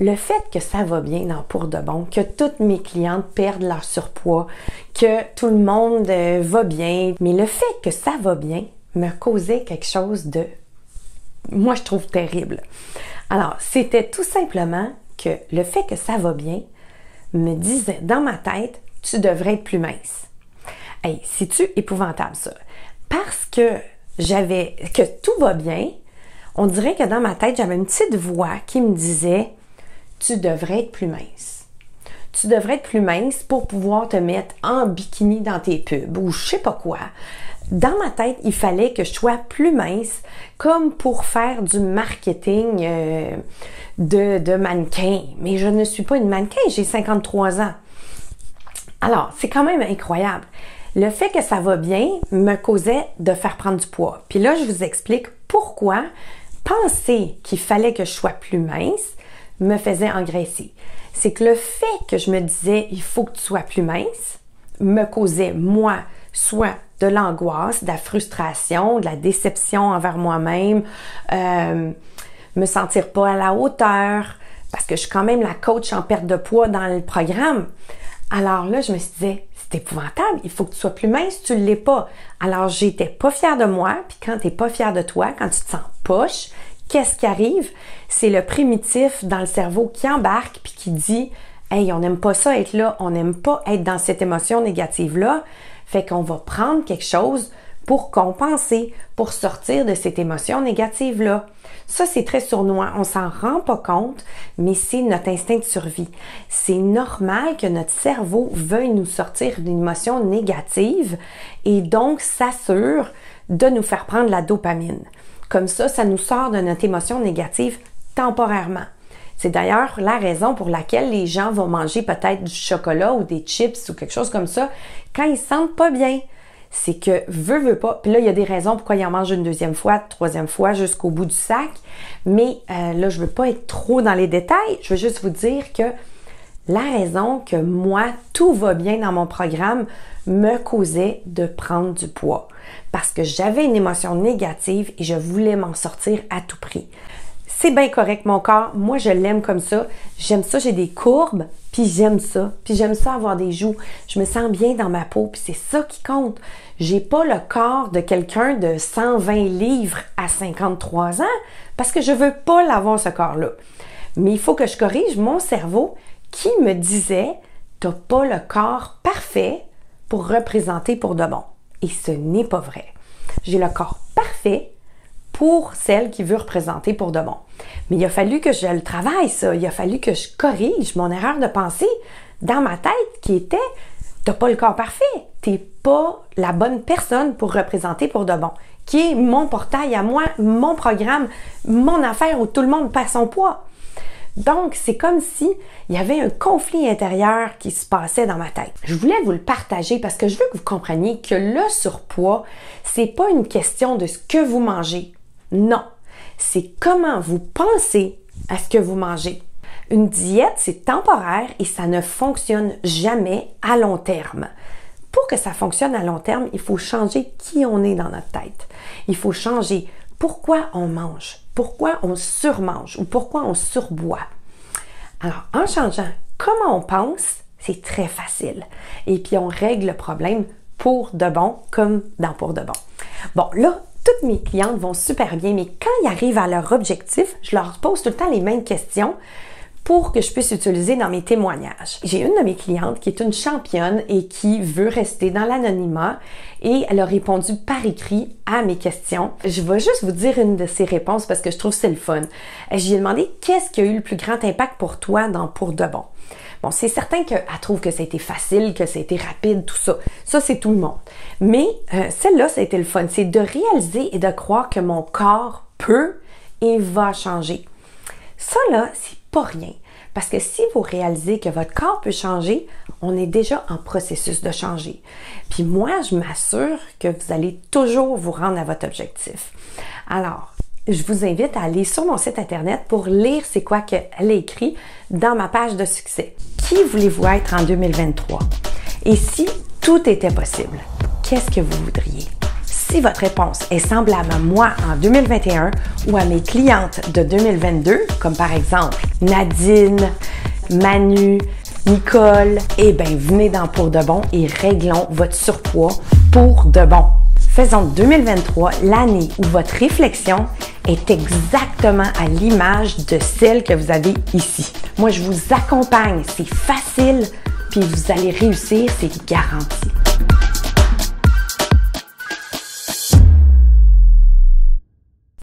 Le fait que ça va bien dans Pour de bon, que toutes mes clientes perdent leur surpoids, que tout le monde va bien, mais le fait que ça va bien me causait quelque chose de, moi je trouve terrible. Alors, c'était tout simplement que le fait que ça va bien me disait dans ma tête, tu devrais être plus mince. Hey, c'est-tu épouvantable ça? Parce que tout va bien, on dirait que dans ma tête, j'avais une petite voix qui me disait, tu devrais être plus mince. Tu devrais être plus mince pour pouvoir te mettre en bikini dans tes pubs ou je sais pas quoi. Dans ma tête, il fallait que je sois plus mince comme pour faire du marketing de mannequin. Mais je ne suis pas une mannequin, j'ai 53 ans. Alors, c'est quand même incroyable. Le fait que ça va bien me causait de faire prendre du poids. Puis là, je vous explique pourquoi penser qu'il fallait que je sois plus mince me faisait engraisser. C'est que le fait que je me disais « il faut que tu sois plus mince » me causait, moi, soit de l'angoisse, de la frustration, de la déception envers moi-même, me sentir pas à la hauteur, parce que je suis quand même la coach en perte de poids dans le programme. Alors là, je me suis dit, c'est épouvantable, il faut que tu sois plus mince, tu ne l'es pas. Alors, j'étais pas fière de moi, puis quand tu n'es pas fière de toi, quand tu te sens poche, qu'est-ce qui arrive? C'est le primitif dans le cerveau qui embarque puis qui dit « Hey, on n'aime pas ça être là, on n'aime pas être dans cette émotion négative-là. » Fait qu'on va prendre quelque chose pour compenser, pour sortir de cette émotion négative-là. Ça, c'est très sournois, on s'en rend pas compte, mais c'est notre instinct de survie. C'est normal que notre cerveau veuille nous sortir d'une émotion négative et donc s'assure de nous faire prendre la dopamine. Comme ça nous sort de notre émotion négative temporairement. C'est d'ailleurs la raison pour laquelle les gens vont manger peut-être du chocolat ou des chips ou quelque chose comme ça quand ils se sentent pas bien. C'est que veut pas. Puis là, il y a des raisons pourquoi ils en mangent une deuxième fois, troisième fois, jusqu'au bout du sac. Mais là, je veux pas être trop dans les détails. Je veux juste vous dire que la raison que moi, tout va bien dans mon programme me causait de prendre du poids. Parce que j'avais une émotion négative et je voulais m'en sortir à tout prix. C'est bien correct, mon corps. Moi, je l'aime comme ça. J'aime ça, j'ai des courbes, puis j'aime ça. Puis j'aime ça avoir des joues. Je me sens bien dans ma peau, puis c'est ça qui compte. J'ai pas le corps de quelqu'un de 120 livres à 53 ans parce que je veux pas l'avoir, ce corps-là. Mais il faut que je corrige mon cerveau qui me disait « T'as pas le corps parfait pour représenter Pour de bon. » Et ce n'est pas vrai. J'ai le corps parfait pour celle qui veut représenter Pour de bon. Mais il a fallu que je le travaille, ça. Il a fallu que je corrige mon erreur de pensée dans ma tête qui était « T'as pas le corps parfait. T'es pas la bonne personne pour représenter Pour de bon. » Qui est mon portail à moi, mon programme, mon affaire où tout le monde perd son poids. Donc, c'est comme si il y avait un conflit intérieur qui se passait dans ma tête. Je voulais vous le partager parce que je veux que vous compreniez que le surpoids, c'est pas une question de ce que vous mangez. Non, c'est comment vous pensez à ce que vous mangez. Une diète, c'est temporaire et ça ne fonctionne jamais à long terme. Pour que ça fonctionne à long terme, il faut changer qui on est dans notre tête. Il faut changer pourquoi on mange, pourquoi on surmange ou pourquoi on surboit. Alors, en changeant comment on pense, c'est très facile. Et puis, on règle le problème pour de bon, comme dans Pour de bon. Bon, là, toutes mes clientes vont super bien, mais quand ils arrivent à leur objectif, je leur pose tout le temps les mêmes questions pour que je puisse utiliser dans mes témoignages. J'ai une de mes clientes qui est une championne et qui veut rester dans l'anonymat et elle a répondu par écrit à mes questions. Je vais juste vous dire une de ses réponses parce que je trouve que c'est le fun. Je lui ai demandé qu'est-ce qui a eu le plus grand impact pour toi dans Pour de bon. Bon, c'est certain qu'elle trouve que ça a été facile, que ça a été rapide, tout ça. Ça, c'est tout le monde. Mais celle-là, ça a été le fun. C'est de réaliser et de croire que mon corps peut et va changer. Ça, là, c'est pas rien. Parce que si vous réalisez que votre corps peut changer, on est déjà en processus de changer. Puis moi, je m'assure que vous allez toujours vous rendre à votre objectif. Alors, je vous invite à aller sur mon site internet pour lire c'est quoi qu'elle a écrit dans ma page de succès. Qui voulez-vous être en 2023? Et si tout était possible, qu'est-ce que vous voudriez? Si votre réponse est semblable à moi en 2021 ou à mes clientes de 2022, comme par exemple Nadine, Manu, Nicole, eh bien, venez dans Pour de bon et réglons votre surpoids pour de bon. Faisons de 2023 l'année où votre réflexion est exactement à l'image de celle que vous avez ici. Moi, je vous accompagne, c'est facile, puis vous allez réussir, c'est garanti.